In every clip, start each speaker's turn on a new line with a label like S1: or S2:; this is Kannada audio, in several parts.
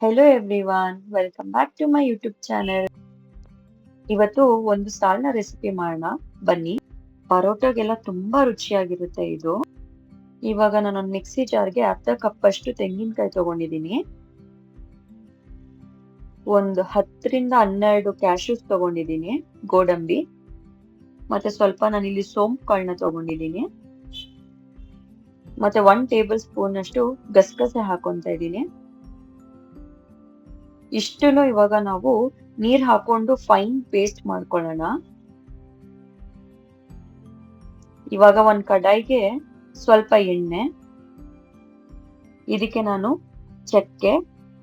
S1: Hello everyone, welcome back to my YouTube channel. ಇವತ್ತು ಒಂದು ಸಾಲ್ನ ರೆಸಿಪಿ ಮಾಡೋಣ ಬನ್ನಿ. ಪರೋಟಾಗೆಲ್ಲ ತುಂಬಾ ರುಚಿಯಾಗಿರುತ್ತೆ ಇದು. ಇವಾಗ ನಾನೊಂದು ಮಿಕ್ಸಿ ಜಾರ್ಗೆ ಅರ್ಧ ಕಪ್ ಅಷ್ಟು ತೆಂಗಿನಕಾಯಿ ತಗೊಂಡಿದ್ದೀನಿ. ಒಂದು 10 ರಿಂದ 12 ಕ್ಯಾಶ್ಯೂಸ್ ತಗೊಂಡಿದ್ದೀನಿ, ಗೋಡಂಬಿ. ಮತ್ತೆ ಸ್ವಲ್ಪ ನಾನಿಲ್ಲಿ ಸೋಂಪು ಕಾಳನ್ನ ತಗೊಂಡಿದ್ದೀನಿ. ಮತ್ತೆ 1 ಟೇಬಲ್ ಸ್ಪೂನ್ ಅಷ್ಟು ಗಸಗಸೆ ಹಾಕೊಂತ ಇದ್ದೀನಿ. ಇಷ್ಟನ್ನು ಇವಾಗ ನಾವು ನೀರ್ ಹಾಕೊಂಡು ಫೈನ್ ಪೇಸ್ಟ್ ಮಾಡ್ಕೊಳ್ಳೋಣ. ಇವಾಗ ಒಂದ್ ಕಡಾಯಿಗೆ ಸ್ವಲ್ಪ ಎಣ್ಣೆ, ಇದಕ್ಕೆ ನಾನು ಚಕ್ಕೆ,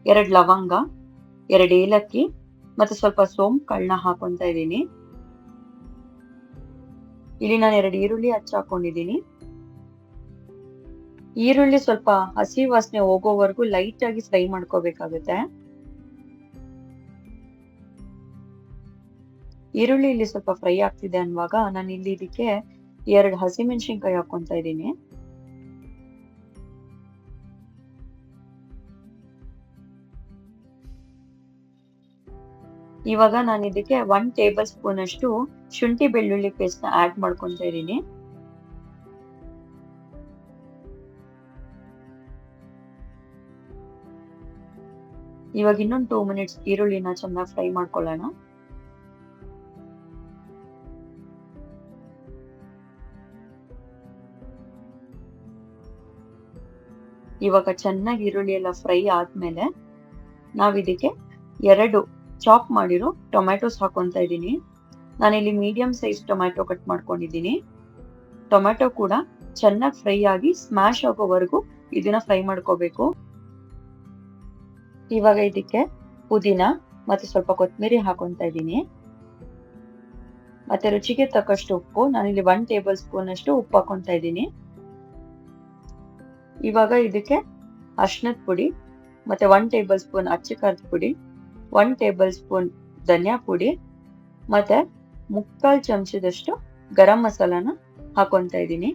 S1: 2 ಲವಂಗ, 2 ಏಲಕ್ಕಿ ಮತ್ತೆ ಸ್ವಲ್ಪ ಸೋಂಪು ಕಾಳನ್ನ ಹಾಕೊಂತ ಇದ್ದೀನಿ. ಇಲ್ಲಿ ನಾನು 2 ಈರುಳ್ಳಿ ಹಚ್ಚಾಕೊಂಡಿದ್ದೀನಿ. ಈರುಳ್ಳಿ ಸ್ವಲ್ಪ ಹಸಿ ವಾಸನೆ ಹೋಗೋವರೆಗೂ ಲೈಟ್ ಆಗಿ ಫ್ರೈ ಮಾಡ್ಕೋಬೇಕಾಗುತ್ತೆ. ಈರುಳ್ಳಿ ಇಲ್ಲಿ ಸ್ವಲ್ಪ ಫ್ರೈ ಆಗ್ತಿದೆ ಅನ್ನುವಾಗ ನಾನು ಇಲ್ಲಿ ಇದಕ್ಕೆ 2 ಹಸಿಮೆಣಸಿನ್ಕಾಯಿ ಹಾಕೊಂತ ಇದ್ದೀನಿ. ಇವಾಗ ನಾನು ಇದಕ್ಕೆ 1 ಟೇಬಲ್ ಸ್ಪೂನ್ ಅಷ್ಟು ಶುಂಠಿ ಬೆಳ್ಳುಳ್ಳಿ ಪೇಸ್ಟ್ ನ ಆಡ್ ಮಾಡ್ಕೊಂತ ಇದ್ದೀನಿ. ಇವಾಗ ಇನ್ನೊಂದು 2 ಮಿನಿಟ್ಸ್ ಈರುಳ್ಳಿನ ಚೆನ್ನಾಗಿ ಫ್ರೈ ಮಾಡ್ಕೊಳ್ಳೋಣ. ಇವಾಗ ಚೆನ್ನಾಗಿ ಈರುಳ್ಳಿ ಎಲ್ಲ ಫ್ರೈ ಆದ್ಮೇಲೆ ನಾವಿದಕ್ಕೆ 2 ಚಾಪ್ ಮಾಡಿರೋ ಟೊಮ್ಯಾಟೊಸ್ ಹಾಕೊಂತ ಇದ್ದೀನಿ. ನಾನಿಲ್ಲಿ ಮೀಡಿಯಂ ಸೈಜ್ ಟೊಮ್ಯಾಟೊ ಕಟ್ ಮಾಡ್ಕೊಂಡಿದ್ದೀನಿ. ಟೊಮ್ಯಾಟೊ ಕೂಡ ಚೆನ್ನಾಗಿ ಫ್ರೈ ಆಗಿ ಸ್ಮ್ಯಾಶ್ ಆಗೋವರೆಗೂ ಇದನ್ನ ಫ್ರೈ ಮಾಡ್ಕೋಬೇಕು. ಇವಾಗ ಇದಕ್ಕೆ ಪುದೀನ ಮತ್ತೆ ಸ್ವಲ್ಪ ಕೊತ್ತಂಬರಿ ಹಾಕೊಂತ ಇದ್ದೀನಿ. ಮತ್ತೆ ರುಚಿಗೆ ತಕ್ಕಷ್ಟು ಉಪ್ಪು, ನಾನಿಲ್ಲಿ 1 ಟೇಬಲ್ ಸ್ಪೂನ್ ಅಷ್ಟು ಉಪ್ಪು ಹಾಕೊಂತ ಇದ್ದೀನಿ. ಇವಾಗ ಇದಕ್ಕೆ ಅರಿಶಿನದ ಪುಡಿ ಮತ್ತೆ 1 ಟೇಬಲ್ ಸ್ಪೂನ್ ಅಚ್ಚ ಖಾರದ ಪುಡಿ, 1 ಟೇಬಲ್ ಸ್ಪೂನ್ ಧನಿಯಾ ಪುಡಿ ಮತ್ತೆ 3/4 ಚಮಚದಷ್ಟು ಗರಂ ಮಸಾಲಾನ ಹಾಕೊಂತ ಇದ್ದೀನಿ.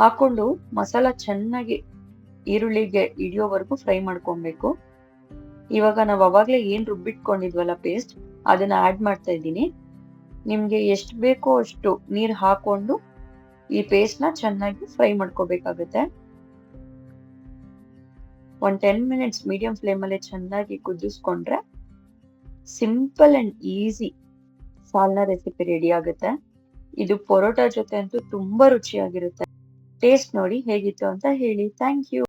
S1: ಹಾಕೊಂಡು ಮಸಾಲ ಚೆನ್ನಾಗಿ ಈರುಳ್ಳಿಗೆ ಹಿಡಿಯೋವರೆಗೂ ಫ್ರೈ ಮಾಡ್ಕೊಬೇಕು. ಇವಾಗ ನಾವು ಅವಾಗ್ಲೇ ಏನ್ ರುಬ್ಬಿಟ್ಕೊಂಡಿದ್ವಲ್ಲ ಪೇಸ್ಟ್, ಅದನ್ನ ಆಡ್ ಮಾಡ್ತಾ ಇದ್ದೀನಿ. ನಿಮ್ಗೆ ಎಷ್ಟು ಬೇಕೋ ಅಷ್ಟು ನೀರ್ ಹಾಕೊಂಡು ಈ ಪೇಸ್ಟ್ ನ ಚೆನ್ನಾಗಿ ಫ್ರೈ ಮಾಡ್ಕೋಬೇಕಾಗುತ್ತೆ. ಒಂದು 10 ಮಿನಿಟ್ಸ್ ಮೀಡಿಯಂ ಫ್ಲೇಮ್ ಅಲ್ಲಿ ಚೆನ್ನಾಗಿ ಕುದಿಸ್ಕೊಂಡ್ರೆ ಸಿಂಪಲ್ ಅಂಡ್ ಈಸಿ ಸಾಲ್ನ ರೆಸಿಪಿ ರೆಡಿ ಆಗುತ್ತೆ. ಇದು ಪರೋಟಾ ಜೊತೆ ಅಂತೂ ತುಂಬಾ ರುಚಿಯಾಗಿರುತ್ತೆ. ಟೇಸ್ಟ್ ನೋಡಿ ಹೇಗಿತ್ತು ಅಂತ ಹೇಳಿ. Thank you.